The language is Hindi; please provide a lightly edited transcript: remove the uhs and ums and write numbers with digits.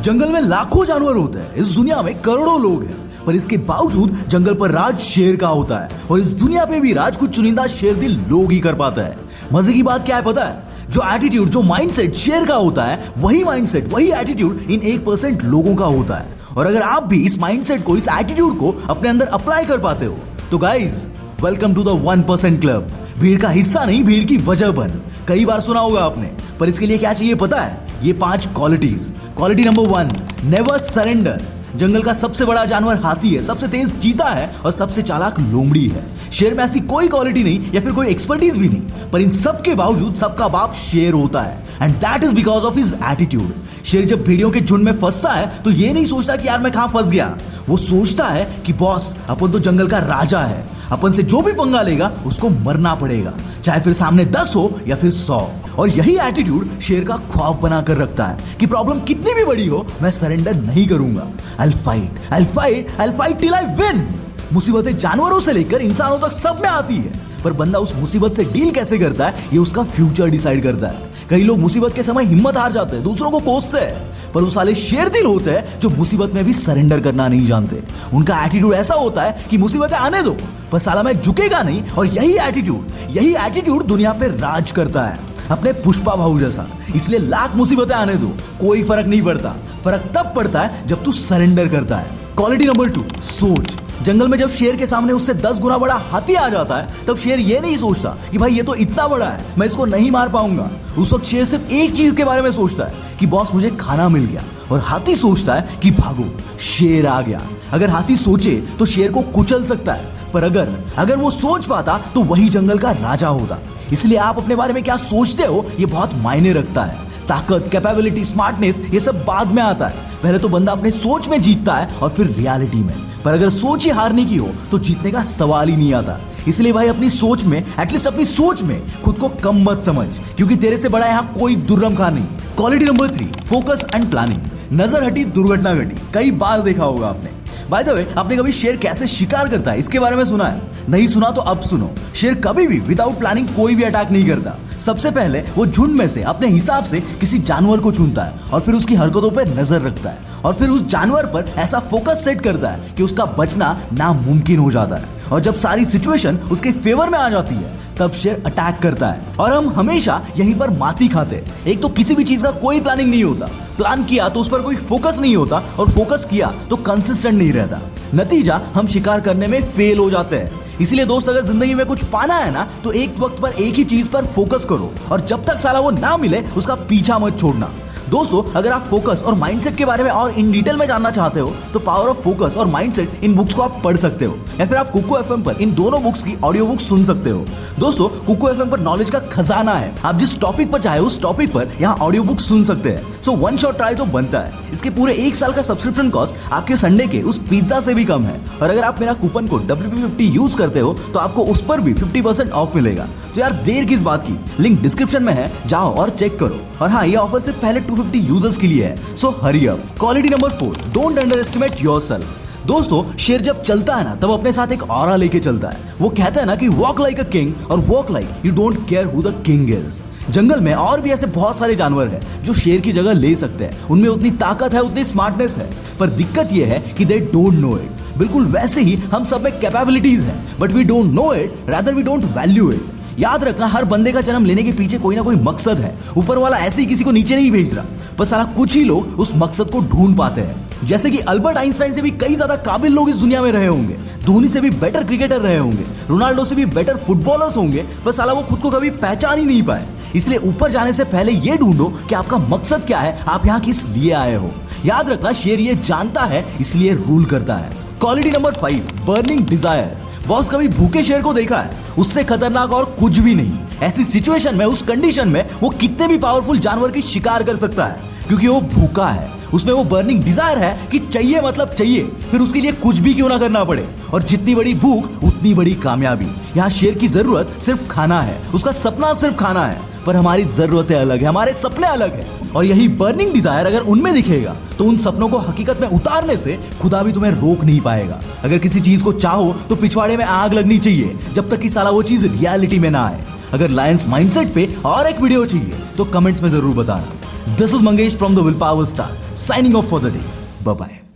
जंगल में लाखों जानवर होते हैं, इस दुनिया में करोड़ों लोग हैं, पर इसके बावजूद जंगल पर राज शेर का होता है। और इस दुनिया पे भी राज कुछ चुनिंदा शेरदिल लोग ही कर पाता है। मजे की बात क्या है पता है? जो एटीट्यूड, जो माइंडसेट शेर का होता है, वही माइंडसेट, वही एटीट्यूड इन 1% लोगों का होता है। और अगर आप भी इस माइंडसेट को, इस एटीट्यूड को अपने अंदर अप्लाई कर पाते हो तो guys, welcome to the 1% club. भीड़ का हिस्सा नहीं, भीड़ की वजह बन। कई बार सुना होगा आपने, पर इसके लिए क्या चाहिए पता है? ये 5 qualities. Quality number 1, never surrender. जंगल का सबसे बड़ा जानवर हाथी है, सबसे तेज चीता है और सबसे चालाक लोमड़ी है। शेर में ऐसी कोई क्वालिटी नहीं या फिर कोई एक्सपर्टीज भी नहीं, पर इन सब के बावजूद सबका बाप शेर होता है, and that is because of his attitude. शेर जब भेड़ियों के झुंड में फंसता है तो ये नहीं सोचता कि यार मैं कहां फंस गया, वो सोचता है कि बॉस, अपन तो जंगल का राजा है, अपन से जो भी पंगा लेगा उसको मरना पड़ेगा, चाहे फिर सामने 10 हो या फिर 100। और यही एटीट्यूड शेर का ख्वाब बना कर रखता है कि प्रॉब्लम कितनी भी बड़ी हो, मैं सरेंडर नहीं करूंगा। I'll fight till I win। मुसीबतें जानवरों से लेकर इंसानों तक सब में आती है, पर बंदा उस मुसीबत से डील कैसे करता है ये उसका फ्यूचर डिसाइड करता है। कई लोग मुसीबत के समय हिम्मत हार जाते हैं, दूसरों को कोसते हैं, पर उस वाले शेर दिल होते हैं जो मुसीबत में भी सरेंडर करना नहीं जानते। उनका एटीट्यूड ऐसा होता है कि मुसीबतें आने दो, पर साला मैं झुकेगा नहीं। और यही एटीट्यूड दुनिया पे राज करता है, अपने पुष्पा भाऊ जैसा। इसलिए लाख मुसीबतें आने दो, कोई फर्क नहीं पड़ता। फर्क तब पड़ता है जब तू सरेंडर करता है। क्वालिटी नंबर 2, सोच। जंगल में जब शेर के सामने उससे 10 गुना बड़ा हाथी आ जाता है, तब शेर ये नहीं सोचता कि भाई ये तो इतना बड़ा है, मैं इसको नहीं मार पाऊंगा। उस वक्त शेर सिर्फ एक चीज के बारे में सोचता है कि बॉस, मुझे खाना मिल गया। और हाथी सोचता है कि भागो, शेर आ गया। अगर हाथी सोचे तो शेर को कुचल सकता है, पर अगर वो सोच पाता तो वही जंगल का राजा होता। इसलिए आप अपने बारे में क्या सोचते हो ये बहुत मायने रखता है। ताकत, कैपेबिलिटी, स्मार्टनेस ये सब बाद में आता है। पहले तो बंदा अपने सोच में जीतता है और फिर रियलिटी में। पर अगर सोच ही हारने की हो तो जीतने का सवाल ही नहीं आता। इसलिए भाई अपनी सोच में, एटलीस्ट अपनी सोच में खुद को कम मत समझ, क्योंकि तेरे से बड़ा यहाँ कोई दुर्रम खा नहीं। Quality number 3, focus and planning. नजर हटी दुर्घटना घटी। कई बार देखा होगा आपने। बाय द वे, आपने कभी शेर कैसे शिकार करता है इसके बारे में सुना है? नहीं सुना तो अब सुनो। शेर कभी भी विदाउट प्लानिंग कोई भी अटैक नहीं करता। सबसे पहले वो झुंड में से अपने हिसाब से किसी जानवर को चुनता है और फिर उसकी हरकतों पर नजर रखता है और फिर उस जानवर पर ऐसा फोकस सेट करता है कि उसका बचना नामुमकिन हो जाता है। और जब सारी सिचुएशन उसके फेवर में आ जाती है तब शेर अटैक करता है। और हम हमेशा यहीं पर माती खाते हैं। एक तो किसी भी चीज का कोई प्लानिंग नहीं होता, प्लान किया तो उस पर कोई फोकस नहीं होता, और फोकस किया तो कंसिस्टेंट नहीं रहता। नतीजा, हम शिकार करने में फेल हो जाते हैं। इसलिए दोस्त, अगर जिंदगी में कुछ पाना है ना तो एक वक्त पर एक ही चीज पर फोकस करो, और जब तक साला वो ना मिले उसका पीछा मत छोड़ना। दोस्तों, अगर आप फोकस और माइंडसेट के बारे में और इन डिटेल में जानना चाहते हो तो पावर ऑफ फोकस और माइंडसेट इन बुक्स को आप पढ़ सकते हो, या फिर आप कुकू एफएम पर इन दोनों बुक्स की ऑडियो बुक सुन सकते हो। दोस्तों, कुकू एफएम पर नॉलेज का खजाना है। आप जिस टॉपिक पर चाहे उस टॉपिक पर यहाँ ऑडियो बुक सुन सकते हैं। सो वन शॉट ट्राई तो बनता है। इसके पूरे 1 साल का सब्सक्रिप्शन कॉस्ट आपके संडे के उस पिज्जा से भी कम है। और अगर आप मेरा कूपन कोड WP50 यूज करते हो तो आपको उस पर भी 50% ऑफ मिलेगा। तो यार देर किस बात की, लिंक डिस्क्रिप्शन में है, जाओ और चेक करो। और हाँ, ये ऑफर सिर्फ पहले 250 यूजर्स के लिए है, so hurry up. Quality number 4, don't underestimate yourself. दोस्तों, शेर जब चलता है ना तब अपने साथ एक ऑरा लेके चलता है। वो कहता है ना कि वॉक लाइक अ किंग और walk like you don't care who the king is. जंगल में और भी ऐसे बहुत सारे जानवर हैं जो शेर की जगह ले सकते हैं। उनमें उतनी ताकत है, उतनी स्मार्टनेस है, पर दिक्कत यह है कि दे डोंट नो इट। बिल्कुल वैसे ही हम सब में कैपेबिलिटीज हैं, but we don't know it, rather we don't value it. याद रखना, हर बंदे का जन्म लेने के पीछे कोई ना कोई मकसद है। ऊपर वाला ऐसे ही किसी को नीचे नहीं भेज रहा, बस साला कुछ ही लोग उस मकसद को ढूंढ पाते हैं। जैसे कि अल्बर्ट आइंस्टाइन से भी कई ज्यादा काबिल लोग इस दुनिया में रहे होंगे, धोनी से भी बेटर क्रिकेटर रहे होंगे, रोनाल्डो से भी बेटर फुटबॉलर्स होंगे, बस साला वो खुद को कभी पहचान ही नहीं पाए। इसलिए ऊपर जाने से पहले ये ढूंढो कि आपका मकसद क्या है, आप यहाँ किस लिए आए हो। याद रखना, शेर ये जानता है इसलिए रूल करता है। Quality number 5, burning desire. Boss, कभी भूखे शेर को देखा है? उससे खतरनाक और कुछ भी नहीं। ऐसी सिचुएशन में, उस कंडीशन में वो कितने भी पावरफुल जानवर की शिकार कर सकता है, क्योंकि वो भूखा है। उसमें वो बर्निंग डिजायर है कि चाहिए मतलब चाहिए, फिर उसके लिए कुछ भी क्यों ना करना पड़े। और जितनी बड़ी भूख उतनी बड़ी कामयाबी। यहाँ शेर की जरूरत सिर्फ खाना है, उसका सपना सिर्फ खाना है, पर हमारी जरूरतें अलग है, हमारे सपने अलग है। और यही बर्निंग डिजायर अगर उनमें दिखेगा तो उन सपनों को हकीकत में उतारने से खुदा भी तुम्हें रोक नहीं पाएगा। अगर किसी चीज को चाहो तो पिछवाड़े में आग लगनी चाहिए, जब तक कि साला वो चीज रियलिटी में ना आए। अगर लायंस माइंडसेट पे और एक वीडियो चाहिए तो कमेंट्स में जरूर बताना। This is Mangesh from the Willpower Star, signing off for the day. Bye bye.